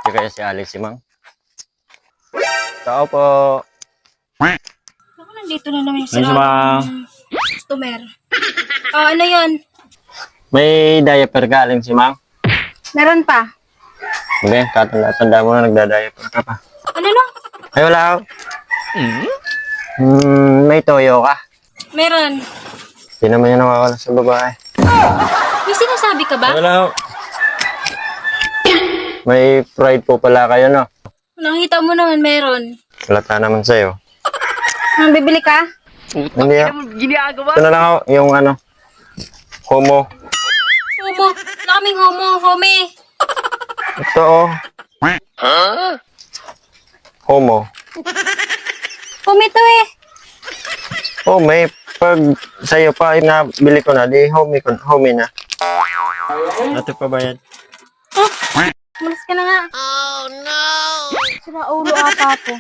Di kaya si Alice si Mang? Tao po. Ako, nandito na naman yung Ay, Mang. customer. Oh, ano yun? May diaper galing si Mang. Meron pa. Hindi, katanda mo na nagda-diaper ka pa. Ano no? Ay, wala ako. May toyo ka. Meron. Hindi naman yan nawawala sa babae. May sinasabi ka ba? Ay, wala ako. May pride po pala kayo, no? Nakita mo naman meron. Halata naman sa'yo. Bibili ka? Hindi ako. Ito na lang ako, yung ano, homo. Homo. Wala kaming homo. Home. Ito, oh. Homo. Home to eh. Oh, may pag sa'yo pa, nabili ko na, di homie na. Ate pa bayad. Malas ka na nga. Oh no! Sira ulo ata to.